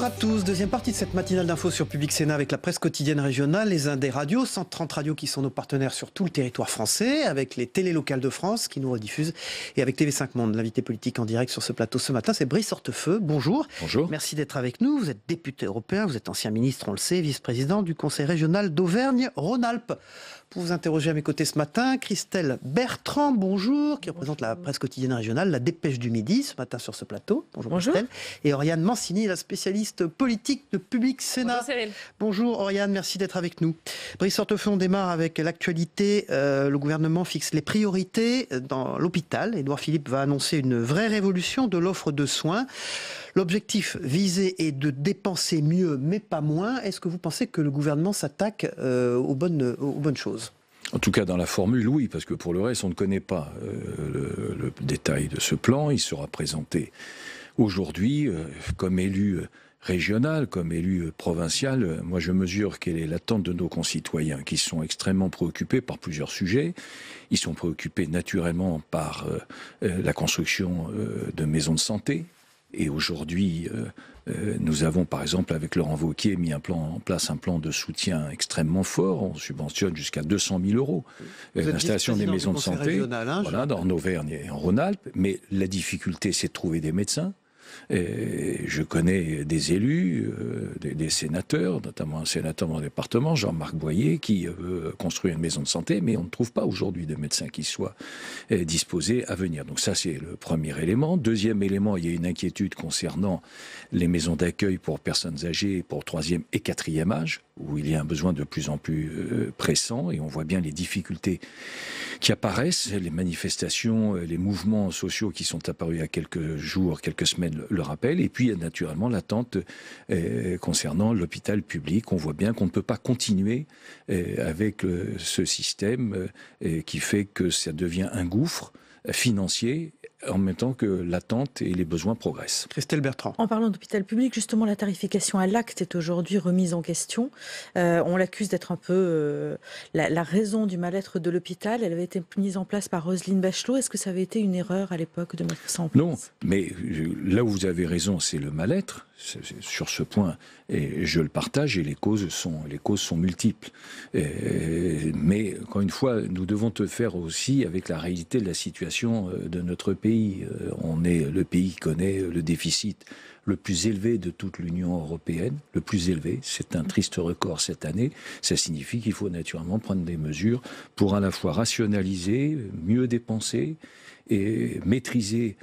à tous, deuxième partie de cette matinale d'infos sur Public Sénat avec la presse quotidienne régionale, les Indes radios, 130 radios qui sont nos partenaires sur tout le territoire français, avec les télés locales de France qui nous rediffusent et avec TV5 Monde. L'invité politique en direct sur ce plateau ce matin, c'est Brice Hortefeux. Bonjour. Bonjour. Merci d'être avec nous. Vous êtes député européen, vous êtes ancien ministre, on le sait, vice-président du Conseil régional d'Auvergne-Rhône-Alpes. Pour vous interroger à mes côtés ce matin, Christelle Bertrand, bonjour, qui représente la presse quotidienne régionale, la Dépêche du Midi, ce matin sur ce plateau. Bonjour. Christelle. Et Oriane Mancini, la spécialiste politique de Public Sénat. Bonjour Cyril. Bonjour Oriane, merci d'être avec nous. Brice Hortefeux, on démarre avec l'actualité. Le gouvernement fixe les priorités dans l'hôpital. Édouard Philippe va annoncer une vraie révolution de l'offre de soins. L'objectif visé est de dépenser mieux, mais pas moins. Est-ce que vous pensez que le gouvernement s'attaque aux bonnes choses ? En tout cas, dans la formule, oui, parce que pour le reste, on ne connaît pas le détail de ce plan. Il sera présenté aujourd'hui comme élu régional, comme élu provincial. Moi, je mesure quelle est l'attente de nos concitoyens, qui sont extrêmement préoccupés par plusieurs sujets. Ils sont préoccupés naturellement par la construction de maisons de santé. Et aujourd'hui, nous avons par exemple avec Laurent Wauquiez mis en place un plan de soutien extrêmement fort. On subventionne jusqu'à 200 000 euros l'installation des maisons de santé voilà, en Auvergne et en Rhône-Alpes. Mais la difficulté, c'est de trouver des médecins. Et je connais des élus, des sénateurs, notamment un sénateur dans mon département, Jean-Marc Boyer, qui veut construire une maison de santé, mais on ne trouve pas aujourd'hui de médecins qui soient disposés à venir. Donc ça, c'est le premier élément. Deuxième élément, il y a une inquiétude concernant les maisons d'accueil pour personnes âgées pour troisième et quatrième âge, où il y a un besoin de plus en plus pressant, et on voit bien les difficultés qui apparaissent, les manifestations, les mouvements sociaux qui sont apparus il y a quelques jours, quelques semaines le rappel, et puis il y a naturellement l'attente concernant l'hôpital public. On voit bien qu'on ne peut pas continuer avec ce système qui fait que ça devient un gouffre financier en même temps que l'attente et les besoins progressent. Christelle Bertrand. En parlant d'hôpital public, justement, la tarification à l'acte est aujourd'hui remise en question. On l'accuse d'être un peu la raison du mal-être de l'hôpital. Elle avait été mise en place par Roselyne Bachelot. Est-ce que ça avait été une erreur à l'époque de mettre ça en place ? Non, mais là où vous avez raison, c'est le mal-être. Sur ce point, et je le partage, et les causes sont multiples. Mais encore une fois, nous devons te faire aussi avec la réalité de la situation de notre pays. On est le pays qui connaît le déficit le plus élevé de toute l'Union européenne, le plus élevé. C'est un triste record cette année. Ça signifie qu'il faut naturellement prendre des mesures pour à la fois rationaliser, mieux dépenser et maîtriser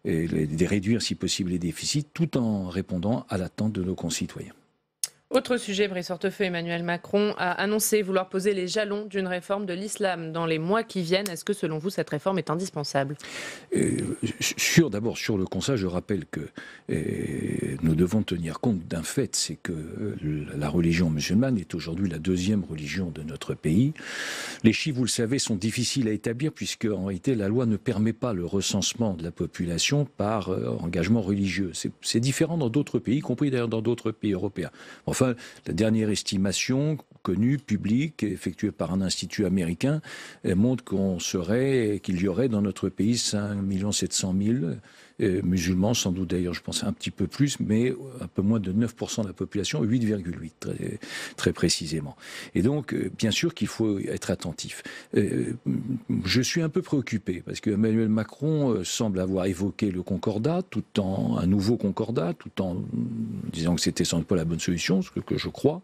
réduire si possible les déficits, tout en répondant à l'attente de nos concitoyens. Autre sujet, Brice Hortefeux, Emmanuel Macron a annoncé vouloir poser les jalons d'une réforme de l'islam dans les mois qui viennent. Est-ce que, selon vous, cette réforme est indispensable ? D'abord, sur le constat, je rappelle que nous devons tenir compte d'un fait, c'est que la religion musulmane est aujourd'hui la deuxième religion de notre pays. Les chiffres, vous le savez, sont difficiles à établir puisque, en réalité, la loi ne permet pas le recensement de la population par engagement religieux. C'est différent dans d'autres pays, y compris d'ailleurs dans d'autres pays européens. Enfin, la dernière estimation connue, publique, effectuée par un institut américain, montre qu'il y aurait dans notre pays 5 700 000 musulmans, sans doute d'ailleurs, je pense un petit peu plus, mais un peu moins de 9% de la population, 8,8 très précisément. Et donc, bien sûr qu'il faut être attentif. Je suis un peu préoccupé, parce que Emmanuel Macron semble avoir évoqué le concordat, un nouveau concordat, tout en disant que c'était sans doute pas la bonne solution, ce que je crois.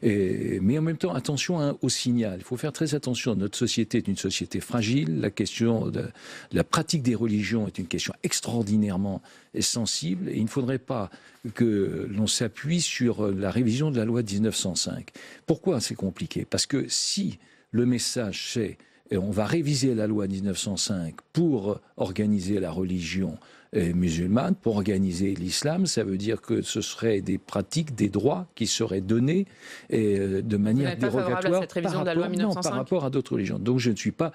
Mais en même temps, attention au signal. Il faut faire très attention. Notre société est une société fragile. La question de la pratique des religions est une question extraordinairement sensible. Et il ne faudrait pas que l'on s'appuie sur la révision de la loi de 1905. Pourquoi c'est compliqué ? Parce que si le message c'est on va réviser la loi de 1905 pour organiser la religion musulmane, pour organiser l'islam, ça veut dire que ce seraient des pratiques, des droits qui seraient donnés de manière dérogatoire par rapport à d'autres religions. Donc je ne suis pas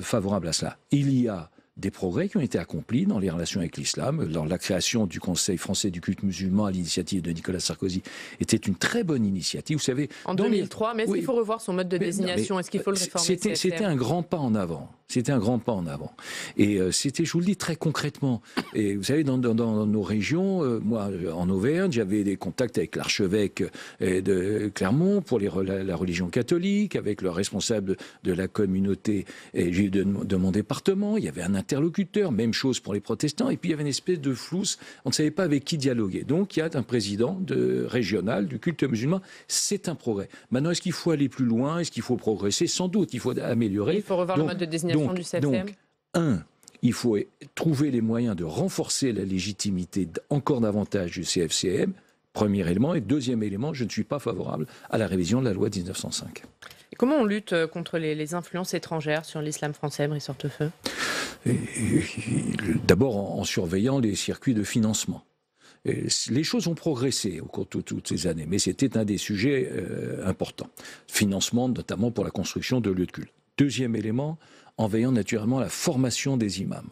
favorable à cela. Il y a des progrès qui ont été accomplis dans les relations avec l'islam. La création du Conseil français du culte musulman à l'initiative de Nicolas Sarkozy était une très bonne initiative. Vous savez, en 2003, mais est-ce qu'il faut revoir son mode de désignation ? Est-ce qu'il faut le réformer ? C'était un grand pas en avant. C'était un grand pas en avant. Et c'était, je vous le dis très concrètement. Et vous savez, dans nos régions, moi, en Auvergne, j'avais des contacts avec l'archevêque de Clermont pour la religion catholique, avec le responsable de la communauté juive de mon département. Il y avait un interlocuteur, même chose pour les protestants. Et puis, il y avait une espèce de flousse. On ne savait pas avec qui dialoguer. Donc, il y a un président régional du culte musulman. C'est un progrès. Maintenant, est-ce qu'il faut aller plus loin? Est-ce qu'il faut progresser? Sans doute, il faut améliorer. Il faut revoir le mode de désignation du CFCM. Il faut trouver les moyens de renforcer la légitimité encore davantage du CFCM, premier élément. Et deuxième élément, je ne suis pas favorable à la révision de la loi de 1905. Et comment on lutte contre les influences étrangères sur l'islam français, Brice Hortefeux? D'abord en surveillant les circuits de financement. Les choses ont progressé au cours de toutes ces années, mais c'était un des sujets importants. Financement, notamment pour la construction de lieux de culte. Deuxième élément, en veillant naturellement à la formation des imams.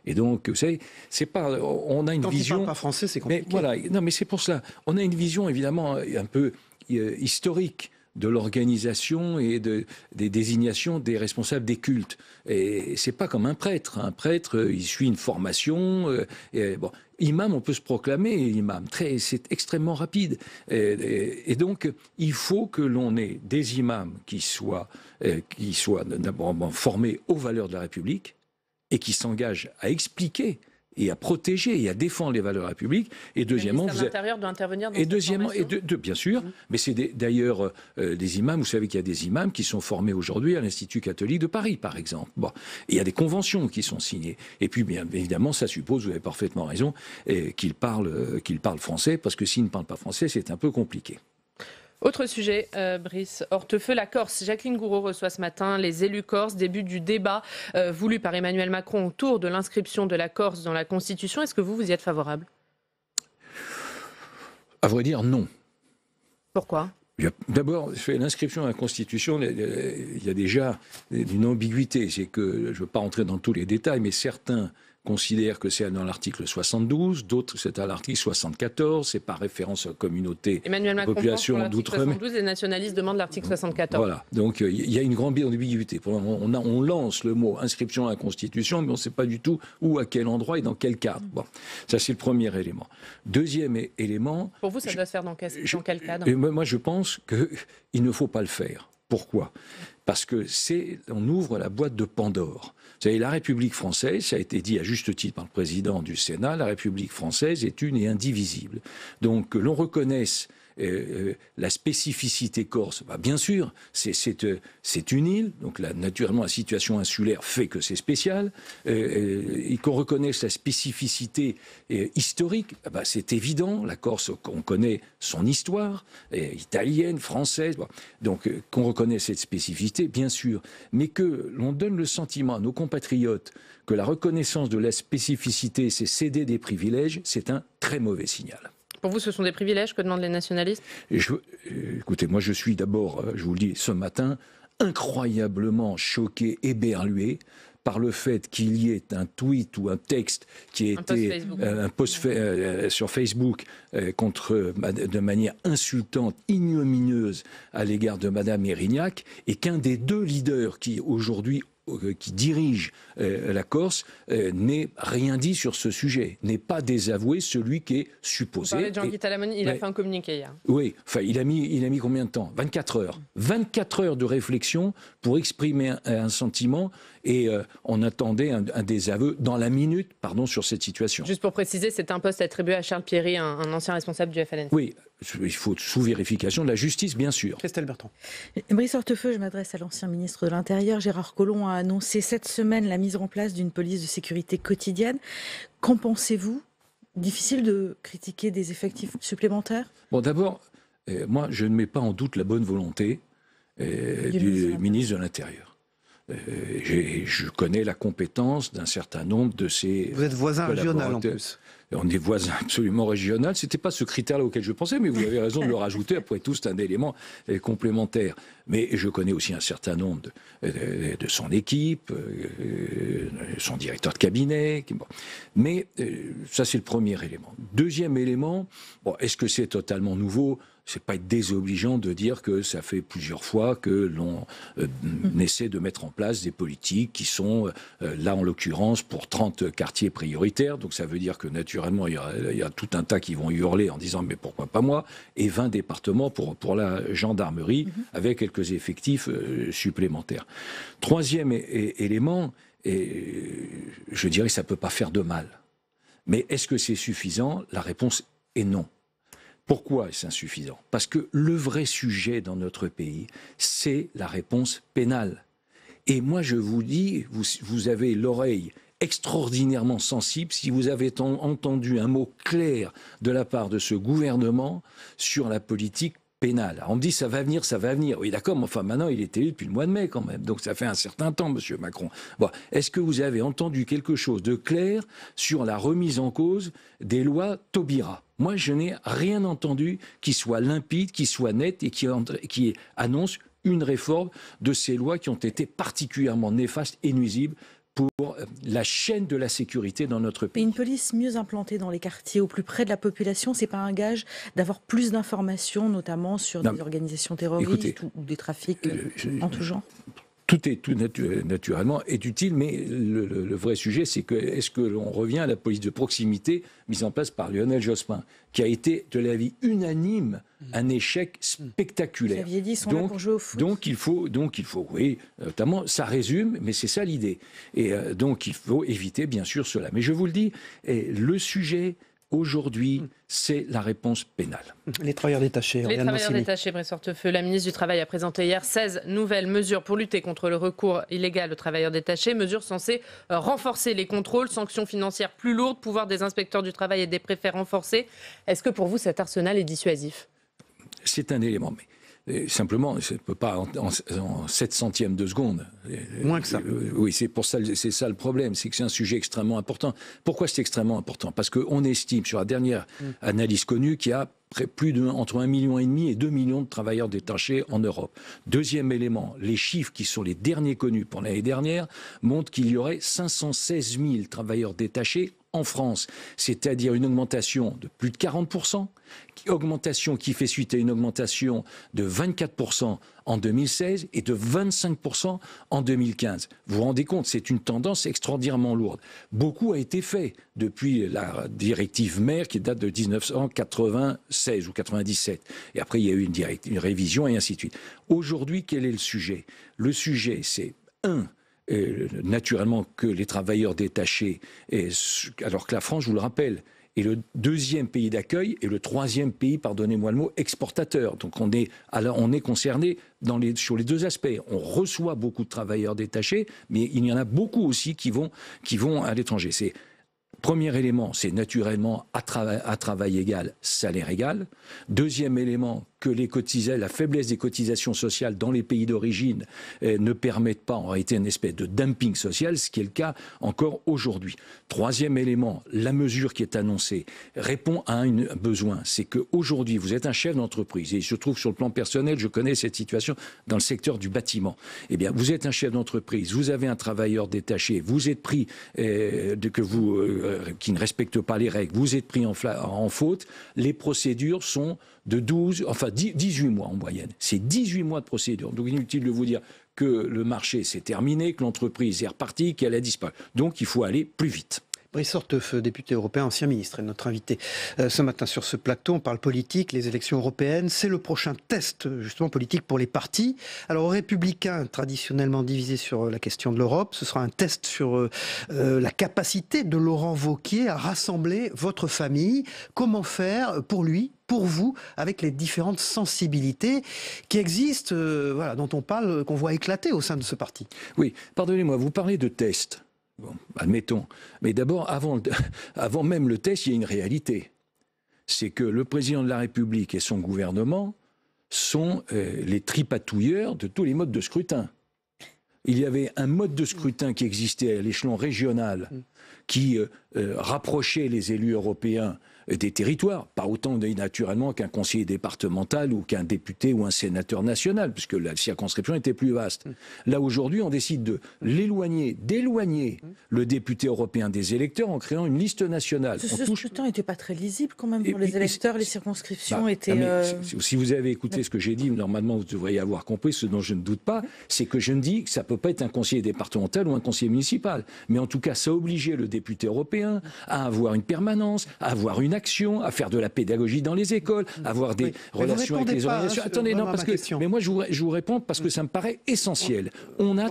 Et donc, vous savez, c'est pas, on a une vision. Quand ils parlent pas français, c'est compliqué. Mais voilà, non, mais c'est pour cela. On a une vision évidemment un peu historique de l'organisation et des désignations des responsables des cultes. Et c'est pas comme un prêtre. Un prêtre, il suit une formation. Bon, imam, on peut se proclamer imam. C'est extrêmement rapide. Et donc, il faut que l'on ait des imams qui soient d'abord formés aux valeurs de la République et qui s'engagent à expliquer et à protéger et à défendre les valeurs de la République. Et deuxièmement, le ministère de l'Intérieur doit intervenir dans et deuxièmement, bien sûr, mais c'est d'ailleurs des imams. Vous savez qu'il y a des imams qui sont formés aujourd'hui à l'Institut catholique de Paris, par exemple. Bon, et il y a des conventions qui sont signées. Et puis, bien évidemment, ça suppose, vous avez parfaitement raison, qu'ils parlent français, parce que s'ils ne parlent pas français, c'est un peu compliqué. Autre sujet, Brice Hortefeux, la Corse. Jacqueline Gouraud reçoit ce matin les élus corses, début du débat voulu par Emmanuel Macron autour de l'inscription de la Corse dans la Constitution. Est-ce que vous y êtes favorable? À vrai dire, non. Pourquoi? D'abord, l'inscription à la Constitution, il y a déjà une ambiguïté. C'est que, je ne veux pas rentrer dans tous les détails, mais certains considèrent que c'est dans l'article 72, d'autres c'est à l'article 74, c'est par référence à la communauté, Emmanuel Macron population d'outre-mer. 72, les nationalistes demandent l'article 74. Voilà, donc il y a une grande ambiguïté. On lance le mot inscription à la Constitution, mais on ne sait pas du tout où, à quel endroit et dans quel cadre. Bon, ça c'est le premier élément. Deuxième élément... Pour vous, ça doit se faire dans quel cadre? Moi, je pense qu'il ne faut pas le faire. Pourquoi? Parce que on ouvre la boîte de Pandore. Vous savez, la République française, ça a été dit à juste titre par le président du Sénat, la République française est une et indivisible. Donc, que l'on reconnaisse la spécificité corse, bien sûr, c'est une île, donc naturellement la situation insulaire fait que c'est spécial, et qu'on reconnaisse la spécificité historique, c'est évident, la Corse, on connaît son histoire, italienne, française, donc qu'on reconnaisse cette spécificité, bien sûr, mais que l'on donne le sentiment à nos compatriotes que la reconnaissance de la spécificité, c'est céder des privilèges, c'est un très mauvais signal. Pour vous, ce sont des privilèges que demandent les nationalistes? Écoutez, moi je suis d'abord, je vous le dis, ce matin, incroyablement choqué, éberlué par le fait qu'il y ait un tweet ou un texte qui a été un post sur Facebook de manière insultante, ignominieuse à l'égard de Madame Erignac, et qu'un des deux leaders qui aujourd'hui dirige la Corse n'ait rien dit sur ce sujet, n'ait pas désavoué celui qui est supposé. Vous parlez de Jean-Guy Talamoni, il a fait un communiqué hier. Oui, enfin, il a mis combien de temps? 24 heures. 24 heures de réflexion pour exprimer un sentiment, et on attendait un désaveu dans la minute, sur cette situation. Juste pour préciser, c'est un poste attribué à Charles Pierry, un ancien responsable du FLN. Oui, il faut sous vérification de la justice, bien sûr. Christelle Bertrand. Brice Hortefeux, je m'adresse à l'ancien ministre de l'Intérieur. Gérard Collomb a annoncé cette semaine la mise en place d'une police de sécurité quotidienne. Qu'en pensez-vous? Difficile de critiquer des effectifs supplémentaires? Bon, d'abord, moi, je ne mets pas en doute la bonne volonté du ministre de l'Intérieur. Je connais la compétence d'un certain nombre de ses... Vous êtes voisin régional en plus. on est voisins absolument régionaux. Ce n'était pas ce critère-là auquel je pensais, mais vous avez raison de le rajouter. Après tout, c'est un élément complémentaire. Mais je connais aussi un certain nombre de son équipe, son directeur de cabinet. Bon. Mais ça, c'est le premier élément. Deuxième élément, bon, est-ce que c'est totalement nouveau ? C'est pas désobligeant de dire que ça fait plusieurs fois que l'on essaie de mettre en place des politiques qui sont, là en l'occurrence, pour 30 quartiers prioritaires. Donc ça veut dire que naturellement, il y a tout un tas qui vont hurler en disant « mais pourquoi pas moi ?» et 20 départements pour la gendarmerie avec quelques effectifs supplémentaires. Troisième élément, et je dirais que ça ne peut pas faire de mal. Mais est-ce que c'est suffisant ? La réponse est non. Pourquoi est-ce insuffisant ? Parce que le vrai sujet dans notre pays, c'est la réponse pénale. Et moi, je vous dis, vous avez l'oreille extraordinairement sensible si vous avez entendu un mot clair de la part de ce gouvernement sur la politique pénale. Alors on me dit ça va venir, ça va venir. Oui d'accord, mais enfin maintenant il est élu depuis le mois de mai quand même. Donc ça fait un certain temps, monsieur Macron. Bon, est-ce que vous avez entendu quelque chose de clair sur la remise en cause des lois Taubira ? Moi je n'ai rien entendu qui soit limpide, qui soit net et qui annonce une réforme de ces lois qui ont été particulièrement néfastes et nuisibles pour la chaîne de la sécurité dans notre pays. Mais une police mieux implantée dans les quartiers, au plus près de la population, c'est pas un gage d'avoir plus d'informations, notamment sur des organisations terroristes ou des trafics en tout genre ? Tout naturellement est utile, mais le vrai sujet, c'est que est-ce que l'on revient à la police de proximité mise en place par Lionel Jospin, qui a été, de l'avis unanime, un échec spectaculaire. Vous aviez dit, sont là pour jouer au foot. Donc il faut, oui, notamment, ça résume, mais c'est ça l'idée. Et donc il faut éviter, bien sûr, cela. Mais je vous le dis, le sujet aujourd'hui, c'est la réponse pénale. Les travailleurs détachés. Les travailleurs détachés, Brice Hortefeux. La ministre du Travail a présenté hier 16 nouvelles mesures pour lutter contre le recours illégal aux travailleurs détachés. Mesures censées renforcer les contrôles, sanctions financières plus lourdes, pouvoir des inspecteurs du travail et des préfets renforcés. Est-ce que pour vous, cet arsenal est dissuasif ? C'est un élément, mais simplement, ça ne peut pas en 7 centièmes de seconde. Moins que ça. Oui, c'est ça le problème, c'est que c'est un sujet extrêmement important. Pourquoi c'est extrêmement important ? Parce qu'on estime, sur la dernière analyse connue, qu'il y a entre 1,5 million et 2 millions de travailleurs détachés en Europe. Deuxième élément, les chiffres qui sont les derniers connus pour l'année dernière montrent qu'il y aurait 516 000 travailleurs détachés en France, c'est-à-dire une augmentation de plus de 40%, augmentation qui fait suite à une augmentation de 24% en 2016 et de 25% en 2015. Vous vous rendez compte, c'est une tendance extraordinairement lourde. Beaucoup a été fait depuis la directive mère qui date de 1996 ou 97. Et après, il y a eu une révision et ainsi de suite. Aujourd'hui, quel est le sujet ? Le sujet, c'est naturellement que les travailleurs détachés, alors que la France, je vous le rappelle, est le deuxième pays d'accueil et le troisième pays, pardonnez-moi le mot, exportateur. Donc on est concerné sur les deux aspects. On reçoit beaucoup de travailleurs détachés, mais il y en a beaucoup aussi qui vont à l'étranger. Premier élément, c'est naturellement à travail égal, salaire égal. Deuxième élément, que la faiblesse des cotisations sociales dans les pays d'origine ne permettent pas en réalité une espèce de dumping social, ce qui est le cas encore aujourd'hui. Troisième élément, la mesure qui est annoncée répond à un besoin. C'est qu'aujourd'hui, vous êtes un chef d'entreprise, et je trouve sur le plan personnel, je connais cette situation dans le secteur du bâtiment. Eh bien, vous êtes un chef d'entreprise, vous avez un travailleur détaché, vous êtes pris qui ne respecte pas les règles, vous êtes pris en faute, les procédures sont de 18 mois en moyenne. C'est 18 mois de procédure. Donc inutile de vous dire que le marché s'est terminé, que l'entreprise est repartie, qu'elle a disparu. Donc il faut aller plus vite. Brice Hortefeux, député européen, ancien ministre, est notre invité ce matin sur ce plateau. On parle politique, les élections européennes. C'est le prochain test, justement, politique pour les partis. Alors, aux Républicains, traditionnellement divisés sur la question de l'Europe, ce sera un test sur la capacité de Laurent Wauquiez à rassembler votre famille. Comment faire pour lui, pour vous, avec les différentes sensibilités qui existent, dont on parle, qu'on voit éclater au sein de ce parti? Oui, pardonnez-moi, vous parlez de test. Bon, admettons. Mais d'abord, avant même le test, il y a une réalité. C'est que le président de la République et son gouvernement sont les tripatouilleurs de tous les modes de scrutin. il y avait un mode de scrutin qui existait à l'échelon régional qui rapprochait les élus européens des territoires, pas autant naturellement qu'un conseiller départemental ou qu'un député ou un sénateur national, puisque la circonscription était plus vaste. Là, aujourd'hui, on décide d'éloigner le député européen des électeurs en créant une liste nationale. Ce scrutin n'était pas très lisible quand même pour les électeurs, les circonscriptions étaient... Si vous avez écouté ce que j'ai dit, normalement vous devriez avoir compris, ce dont je ne doute pas, c'est que je ne dis que ça ne peut pas être un conseiller départemental ou un conseiller municipal. Mais en tout cas, ça obligeait le député européen à avoir une permanence, à avoir une action, à faire de la pédagogie dans les écoles, à avoir des relations avec les organisations. Attendez, non, parce que... Mais moi, je vous réponds parce que ça me paraît essentiel. On a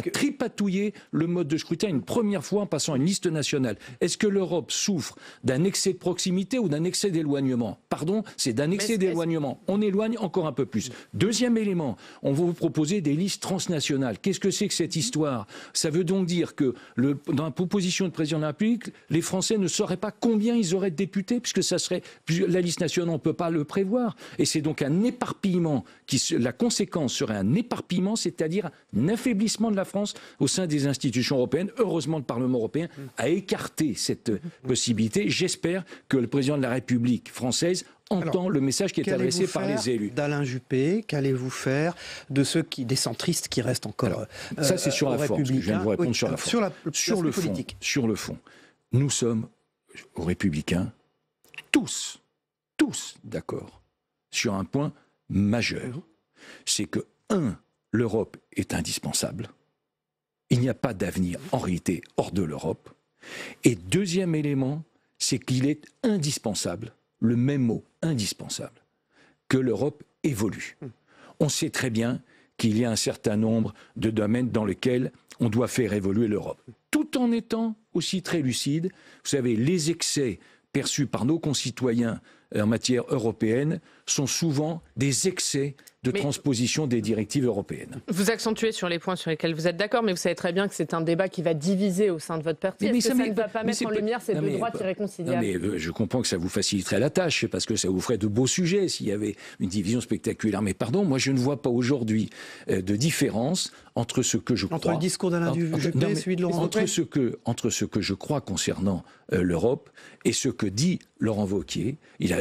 tripatouillé le mode de scrutin une première fois en passant à une liste nationale. Est-ce que l'Europe souffre d'un excès de proximité ou d'un excès d'éloignement? Pardon, c'est d'un excès d'éloignement. On éloigne encore un peu plus. Deuxième élément, on va vous proposer des listes transnationales. Qu'est-ce que c'est que cette histoire? Ça veut donc dire que dans la proposition de président de la République, les Français ne sauraient pas combien ils auraient de députés, puisque ça serait la liste nationale, on ne peut pas le prévoir. Et c'est donc un éparpillement, la conséquence serait un éparpillement, c'est-à-dire un affaiblissement de la France au sein des institutions européennes. Heureusement, le Parlement européen a écarté cette possibilité. J'espère que le président de la République française entend le message qui est adressé par les élus. D'Alain Juppé, qu'allez-vous faire des centristes qui restent encore ça, c'est sur la forme. Je viens de vous répondre sur la forme. Sur le fond, nous sommes aux Républicains tous d'accord sur un point majeur. C'est que, l'Europe est indispensable. Il n'y a pas d'avenir, en réalité, hors de l'Europe. Et deuxième élément, c'est qu'il est indispensable, le même mot, indispensable, que l'Europe évolue. On sait très bien qu'il y a un certain nombre de domaines dans lesquels on doit faire évoluer l'Europe, tout en étant aussi très lucide. Vous savez, les excès perçus par nos concitoyens en matière européenne sont souvent des excès de transposition des directives européennes. Vous accentuez sur les points sur lesquels vous êtes d'accord, mais vous savez très bien que c'est un débat qui va diviser au sein de votre parti. Est-ce que ça ne va pas mettre en lumière ces deux droites irréconciliables? Je comprends que ça vous faciliterait la tâche, parce que ça vous ferait de beaux sujets s'il y avait une division spectaculaire. Mais pardon, moi je ne vois pas aujourd'hui de différence entre ce que je crois... Entre le discours d'Alain Juppé et celui de Laurent Wauquiez. Entre ce que je crois concernant l'Europe et ce que dit Laurent Wauquiez. Il a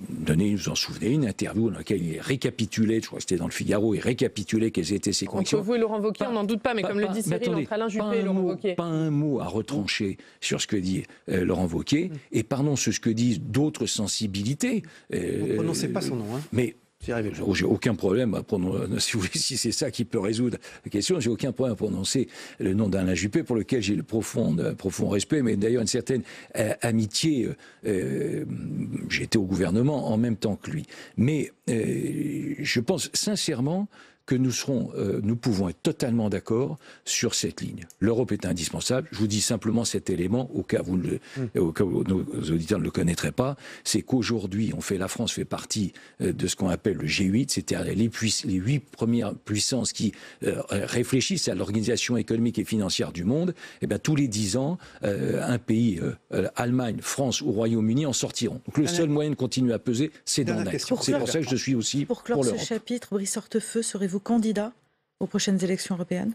donné, vous en souvenez, une interview dans laquelle il récapitulait, je crois que c'était dans le Figaro, il récapitulait quelles étaient ses convictions. Entre vous et Laurent Wauquiez, on n'en doute pas, mais comme le dit Cyril, entre Alain Juppé et Laurent Wauquiez. Pas un mot à retrancher sur ce que dit Laurent Wauquiez, et pardon, sur ce que disent d'autres sensibilités. Vous ne prononcez pas son nom, hein. Mais j'ai aucun problème à prononcer, si c'est ça qui peut résoudre la question, j'ai aucun problème à prononcer le nom d'Alain Juppé, pour lequel j'ai le profond respect, mais d'ailleurs une certaine amitié. J'étais au gouvernement en même temps que lui. Mais je pense sincèrement que nous pouvons être totalement d'accord sur cette ligne. L'Europe est indispensable. Je vous dis simplement cet élément, au cas où nos auditeurs ne le connaîtraient pas, c'est qu'aujourd'hui, la France fait partie de ce qu'on appelle le G8, c'est-à-dire les 8 premières puissances qui réfléchissent à l'organisation économique et financière du monde. Et bien, tous les 10 ans, un pays, Allemagne, France ou Royaume-Uni, en sortiront. Donc le seul moyen de continuer à peser, c'est d'en être. C'est pour ça que je suis aussi pour l'Europe. Pour clore ce chapitre, Brice Hortefeux, serez-vous candidat aux prochaines élections européennes?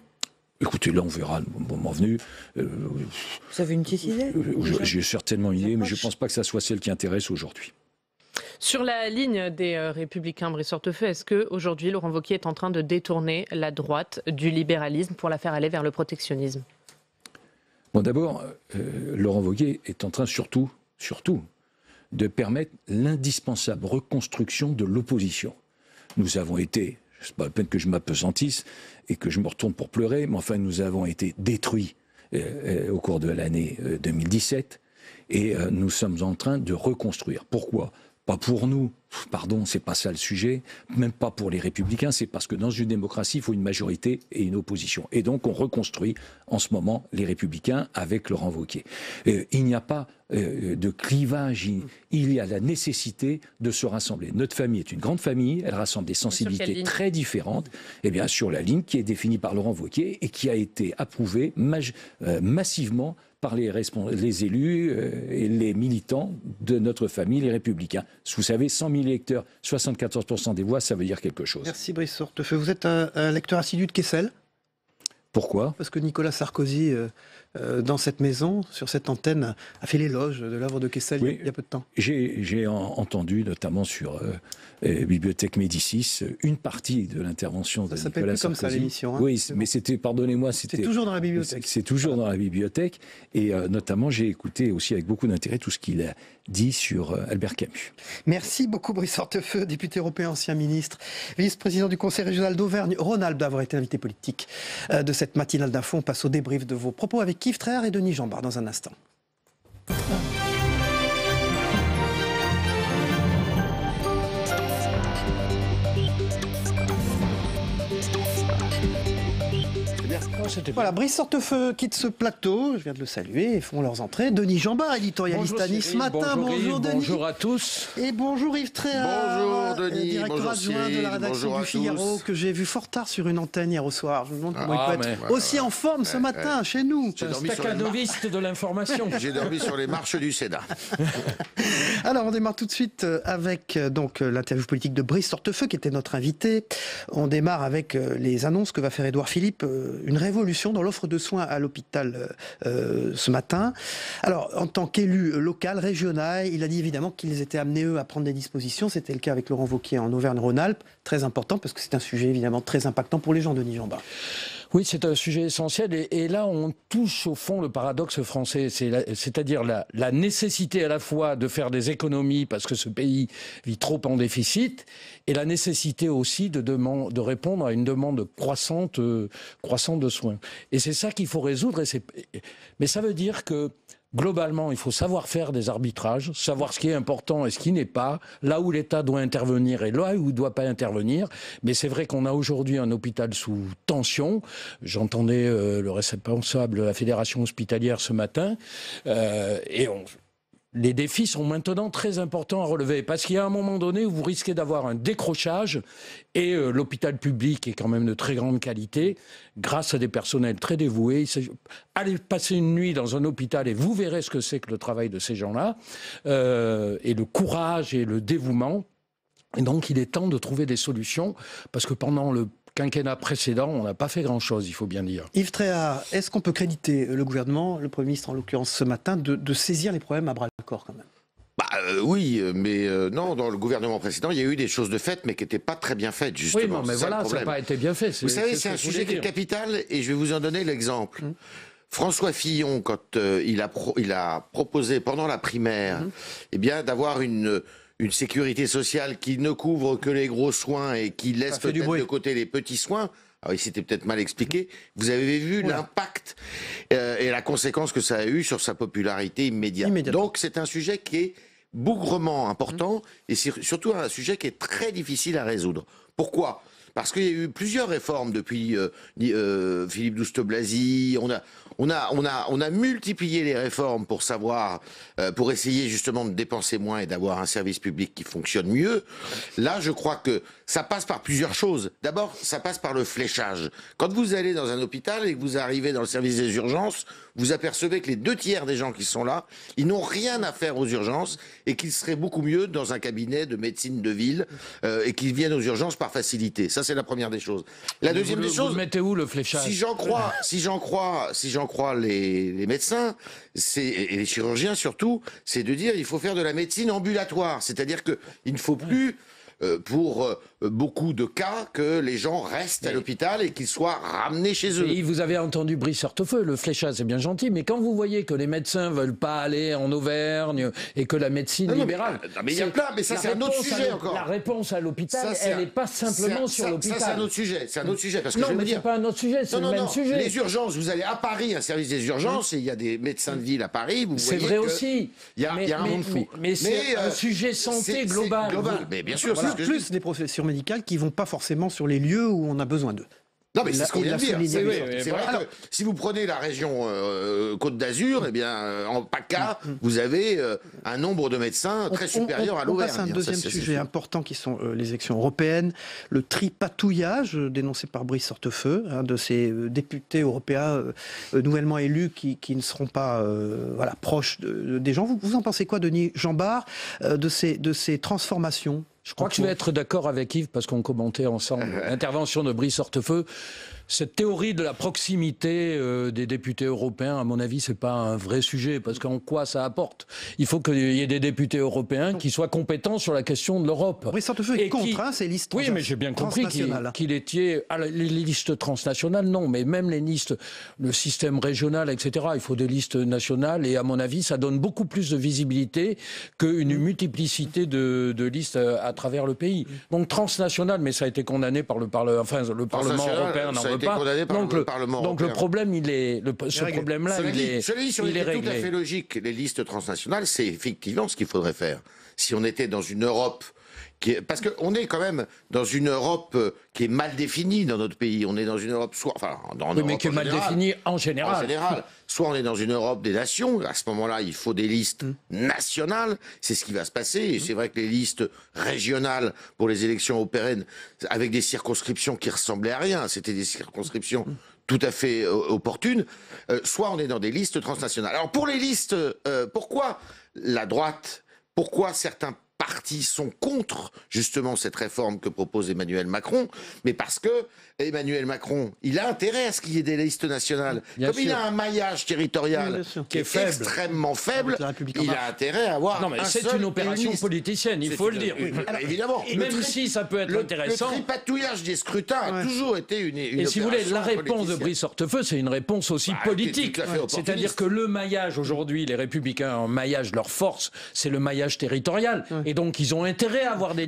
Écoutez, là, on verra le moment venu. Vous avez une petite idée? J'ai certainement une idée, mais je ne pense pas que ça soit celle qui intéresse aujourd'hui. Sur la ligne des Républicains, Brice Hortefeux, est-ce qu'aujourd'hui, Laurent Wauquiez est en train de détourner la droite du libéralisme pour la faire aller vers le protectionnisme? Bon, d'abord, Laurent Wauquiez est en train surtout, de permettre l'indispensable reconstruction de l'opposition. Nous avons été... C'est pas la peine que je m'apesantisse et que je me retourne pour pleurer, mais enfin, nous avons été détruits au cours de l'année 2017 et nous sommes en train de reconstruire. Pourquoi? Pas pour nous, pardon, c'est pas ça le sujet, même pas pour les Républicains, c'est parce que dans une démocratie, il faut une majorité et une opposition. Et donc, on reconstruit en ce moment les Républicains avec Laurent Wauquiez. Il n'y a pas de clivage, il y a la nécessité de se rassembler. Notre famille est une grande famille, elle rassemble des sensibilités très différentes, et bien sur la ligne qui est définie par Laurent Wauquiez et qui a été approuvée massivement par les élus et les militants de notre famille, les Républicains. Vous savez, 100 000 électeurs, 74% des voix, ça veut dire quelque chose. Merci Brice Hortefeux. Vous êtes un lecteur assidu de Kessel? Pourquoi ? Parce que Nicolas Sarkozy, dans cette maison, sur cette antenne, a fait l'éloge de l'œuvre de Kessel il y a peu de temps. J'ai entendu, notamment sur Bibliothèque Médicis, une partie de l'intervention de Nicolas Sarkozy. Ça s'appelle plus comme ça l'émission. Hein, oui, mais c'était, pardonnez-moi, c'est toujours dans la bibliothèque. C'est toujours dans la bibliothèque. Et notamment, j'ai écouté aussi avec beaucoup d'intérêt tout ce qu'il a dit sur Albert Camus. Merci beaucoup Brice Hortefeux, député européen, ancien ministre, vice-président du Conseil régional d'Auvergne-Rhône-Alpes, d'avoir été invité politique de cette matinale d'info. On passe au débrief de vos propos avec Yves Tréhard et Denis Jambard dans un instant. Voilà, Brice Hortefeux quitte ce plateau, je viens de le saluer, ils font leurs entrées. Denis Jambard, éditorialiste à Nice Matin. Bonjour Denis. Bonjour à tous. Et bonjour Yves Tréhard. Bonjour Denis, directeur adjoint de la rédaction du Figaro, que j'ai vu fort tard sur une antenne hier au soir. Je me demande comment il peut être aussi en forme ce matin chez nous. C'est un staccanoviste de l'information. J'ai dormi sur les marches du Sénat. Alors on démarre tout de suite avec donc l'interview politique de Brice Hortefeux qui était notre invité. On démarre avec les annonces que va faire Édouard Philippe, une révolution dans l'offre de soins à l'hôpital ce matin. Alors, en tant qu'élu local, régional, il a dit évidemment qu'ils étaient amenés, eux, à prendre des dispositions. C'était le cas avec Laurent Wauquiez en Auvergne-Rhône-Alpes. Très important, parce que c'est un sujet évidemment très impactant pour les gens, Denis Jambard. Oui, c'est un sujet essentiel et là on touche au fond le paradoxe français, c'est-à-dire la nécessité à la fois de faire des économies parce que ce pays vit trop en déficit et la nécessité aussi de répondre à une demande croissante de soins. Et c'est ça qu'il faut résoudre. Mais ça veut dire que globalement, il faut savoir faire des arbitrages, savoir ce qui est important et ce qui n'est pas, là où l'État doit intervenir et là où il ne doit pas intervenir. Mais c'est vrai qu'on a aujourd'hui un hôpital sous tension. J'entendais le responsable de la Fédération hospitalière ce matin. Les défis sont maintenant très importants à relever parce qu'il y a un moment donné où vous risquez d'avoir un décrochage et l'hôpital public est quand même de très grande qualité grâce à des personnels très dévoués. Allez passer une nuit dans un hôpital et vous verrez ce que c'est que le travail de ces gens-là et le courage et le dévouement. Et donc il est temps de trouver des solutions parce que pendant le quinquennat précédent, on n'a pas fait grand-chose, il faut bien dire. Yves Tréhard, est-ce qu'on peut créditer le gouvernement, le Premier ministre en l'occurrence ce matin, de saisir les problèmes à bras-le-corps quand même ? Oui, mais non, dans le gouvernement précédent, il y a eu des choses de faites, mais qui n'étaient pas très bien faites, justement. Oui, non, mais voilà, ça n'a pas été bien fait. Vous savez, c'est un sujet qui est capital, et je vais vous en donner l'exemple. François Fillon, quand il a proposé pendant la primaire, eh bien, d'avoir une sécurité sociale qui ne couvre que les gros soins et qui laisse peut-être de côté les petits soins. Ah oui, c'était peut-être mal expliqué. Vous avez vu l'impact et la conséquence que ça a eu sur sa popularité immédiate. Donc c'est un sujet qui est bougrement important et c'est surtout un sujet qui est très difficile à résoudre. Pourquoi ? Parce qu'il y a eu plusieurs réformes depuis Philippe Douste-Blazy. On a multiplié les réformes pour pour essayer justement de dépenser moins et d'avoir un service public qui fonctionne mieux. Là, je crois que ça passe par plusieurs choses. D'abord, ça passe par le fléchage. Quand vous allez dans un hôpital et que vous arrivez dans le service des urgences, vous apercevez que les 2/3 des gens qui sont là, ils n'ont rien à faire aux urgences et qu'ils seraient beaucoup mieux dans un cabinet de médecine de ville et qu'ils viennent aux urgences par facilité. Ça, c'est la première des choses. La deuxième des choses... Vous mettez où le fléchage ? Si j'en crois les médecins et les chirurgiens surtout, c'est de dire il faut faire de la médecine ambulatoire. C'est-à-dire qu'il ne faut plus... pour beaucoup de cas que les gens restent à l'hôpital et qu'ils soient ramenés chez eux. Et vous avez entendu Brice Hortefeux, le fléchage c'est bien gentil, mais quand vous voyez que les médecins veulent pas aller en Auvergne et que la médecine libérale... Mais il y a plein, mais ça c'est un autre sujet encore. La réponse à l'hôpital, elle n'est pas simplement sur l'hôpital. Ça c'est un autre sujet, parce que non, mais c'est pas un autre sujet, c'est le même sujet. Les urgences, vous allez à Paris, un service des urgences, et il y a des médecins de ville à Paris, vous voyez c'est vrai aussi. Il y a un monde fou. Mais c'est un sujet santé global. Mais bien sûr, plus des professions médicales qui vont pas forcément sur les lieux où on a besoin d'eux. Non, mais c'est ce qu'on vient de dire. C'est vrai que si vous prenez la région Côte d'Azur, eh bien, en PACA, vous avez un nombre de médecins très supérieur à l'Auvergne. On passe à un deuxième sujet important qui sont les élections européennes. Le tripatouillage dénoncé par Brice Hortefeux, de ces députés européens nouvellement élus qui ne seront pas proches des gens. Vous en pensez quoi, Denis Jambard, de ces transformations ? Je crois que je vais être d'accord avec Yves parce qu'on commentait ensemble l'intervention de Brice Hortefeux. Cette théorie de la proximité des députés européens, à mon avis, c'est pas un vrai sujet, parce qu'en quoi ça apporte? Il faut qu'il y ait des députés européens qui soient compétents sur la question de l'Europe. Brice Hortefeux est contre ces listes transnationales. Oui, mais j'ai bien compris qu'il était... les listes transnationales, non, mais même les listes, le système régional, etc., il faut des listes nationales, et à mon avis, ça donne beaucoup plus de visibilité qu'une multiplicité de listes à travers le pays. Donc transnational, mais ça a été condamné par le Parlement européen n'en veut pas. Donc le problème, ce problème-là, il est réglé. Tout à fait logique. Les listes transnationales, c'est effectivement ce qu'il faudrait faire. Si on était dans une Europe parce qu'on est quand même dans une Europe qui est mal définie dans notre pays. On est dans une Europe mais qui est mal définie en général. En général. Soit on est dans une Europe des nations. À ce moment-là, il faut des listes nationales. C'est ce qui va se passer. Et c'est vrai que les listes régionales pour les élections européennes, avec des circonscriptions qui ressemblaient à rien, c'était des circonscriptions tout à fait opportunes. Soit on est dans des listes transnationales. Alors pour les listes, pourquoi la droite, pourquoi certains partis sont contre justement cette réforme que propose Emmanuel Macron, mais parce que Emmanuel Macron, il a intérêt à ce qu'il y ait des listes nationales. Comme il a un maillage territorial qui est extrêmement faible, il a intérêt à avoir non, mais c'est une opération politicienne, il faut le dire. Alors, évidemment. Même si ça peut être intéressant. Le tripatouillage des scrutins a toujours été une et si vous voulez, la réponse de Brice Hortefeux, c'est une réponse aussi politique. C'est-à-dire que le maillage, aujourd'hui, les Républicains en maillage, leur force, c'est le maillage territorial. Et donc, ils ont intérêt à avoir des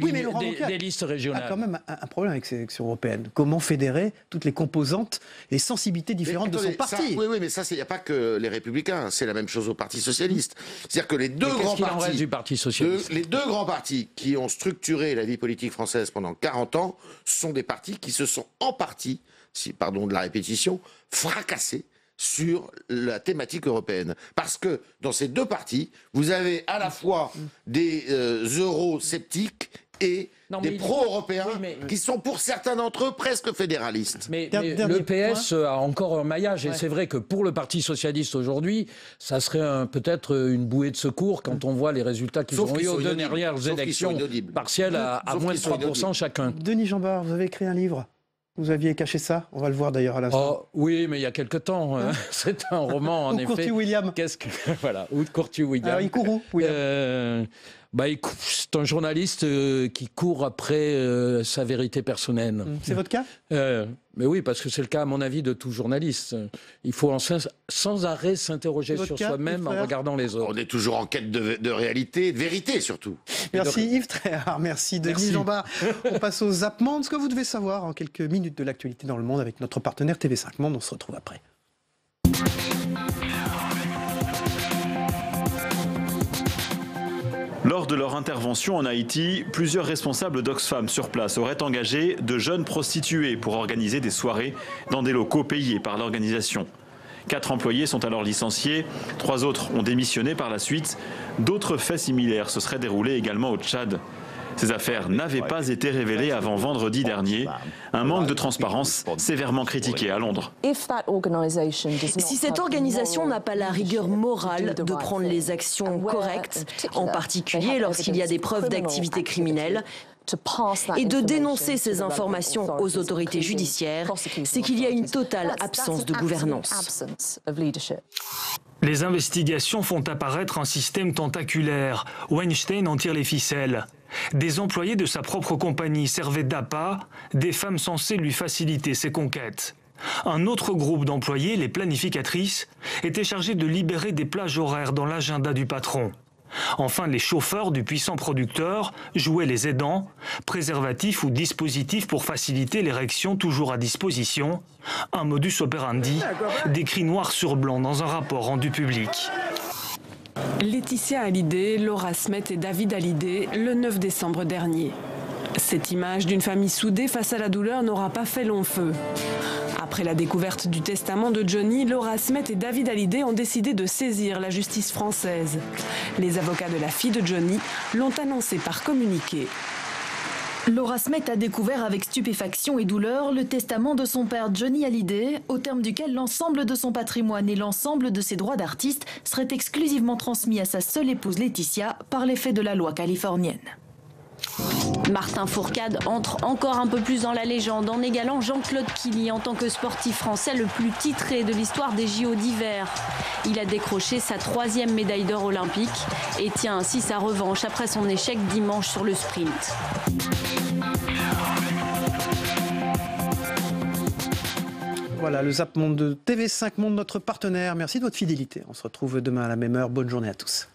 listes régionales. Il y a quand même un problème avec ces élections européennes. Comment fédérer toutes les composantes, les sensibilités différentes de son parti? Oui, mais ça, il n'y a pas que les Républicains. C'est la même chose au Parti Socialiste. C'est-à-dire que les deux grands partis du Parti Socialiste, les deux grands partis qui ont structuré la vie politique française pendant 40 ans sont des partis qui se sont en partie, pardon de la répétition, fracassés sur la thématique européenne. Parce que dans ces deux partis, vous avez à la fois des eurosceptiques et des pro-européens qui sont pour certains d'entre eux presque fédéralistes. Mais le PS a encore un maillage et c'est vrai que pour le Parti Socialiste aujourd'hui, ça serait peut-être une bouée de secours quand on voit les résultats qu'ils ont eu aux dernières élections partielles à moins de 3% chacun. Denis Jeanbart, vous avez écrit un livre. Vous aviez caché ça? On va le voir d'ailleurs à l'instant. Oui, mais il y y a temps. C'est un roman, en effet. Courtier William. Voilà, ou de Courtier William. Alors, il court où, William? C'est un journaliste qui court après sa vérité personnelle. C'est votre cas? Mais oui, parce que c'est le cas, à mon avis, de tout journaliste. Il faut sans arrêt s'interroger sur soi-même en regardant les autres. On est toujours en quête de réalité, de vérité surtout. Merci Yves Tréhard, merci Denis Jeanbart. On passe au Zap Monde, ce que vous devez savoir en quelques minutes de l'actualité dans le monde avec notre partenaire TV5 Monde. On se retrouve après. Lors de leur intervention en Haïti, plusieurs responsables d'Oxfam sur place auraient engagé de jeunes prostituées pour organiser des soirées dans des locaux payés par l'organisation. 4 employés sont alors licenciés, 3 autres ont démissionné par la suite. D'autres faits similaires se seraient déroulés également au Tchad. Ces affaires n'avaient pas été révélées avant vendredi dernier. Un manque de transparence sévèrement critiqué à Londres. Si cette organisation n'a pas la rigueur morale de prendre les actions correctes, en particulier lorsqu'il y a des preuves d'activité criminelle, et de dénoncer ces informations aux autorités judiciaires, c'est qu'il y a une totale absence de gouvernance. Les investigations font apparaître un système tentaculaire. Weinstein en tire les ficelles. Des employés de sa propre compagnie servaient d'appât, des femmes censées lui faciliter ses conquêtes. Un autre groupe d'employés, les planificatrices, était chargé de libérer des plages horaires dans l'agenda du patron. Enfin, les chauffeurs du puissant producteur jouaient les aidants, préservatifs ou dispositifs pour faciliter l'érection toujours à disposition, un modus operandi décrit noir sur blanc dans un rapport rendu public. Laetitia Hallyday, Laura Smet et David Hallyday, le 9 décembre dernier. Cette image d'une famille soudée face à la douleur n'aura pas fait long feu. Après la découverte du testament de Johnny, Laura Smet et David Hallyday ont décidé de saisir la justice française. Les avocats de la fille de Johnny l'ont annoncé par communiqué. Laura Smet a découvert avec stupéfaction et douleur le testament de son père Johnny Hallyday, au terme duquel l'ensemble de son patrimoine et l'ensemble de ses droits d'artiste seraient exclusivement transmis à sa seule épouse Laetitia par l'effet de la loi californienne. Martin Fourcade entre encore un peu plus dans la légende en égalant Jean-Claude Killy en tant que sportif français le plus titré de l'histoire des JO d'hiver. Il a décroché sa 3e médaille d'or olympique et tient ainsi sa revanche après son échec dimanche sur le sprint. Voilà, le Zap Monde de TV5 Monde, notre partenaire. Merci de votre fidélité. On se retrouve demain à la même heure. Bonne journée à tous.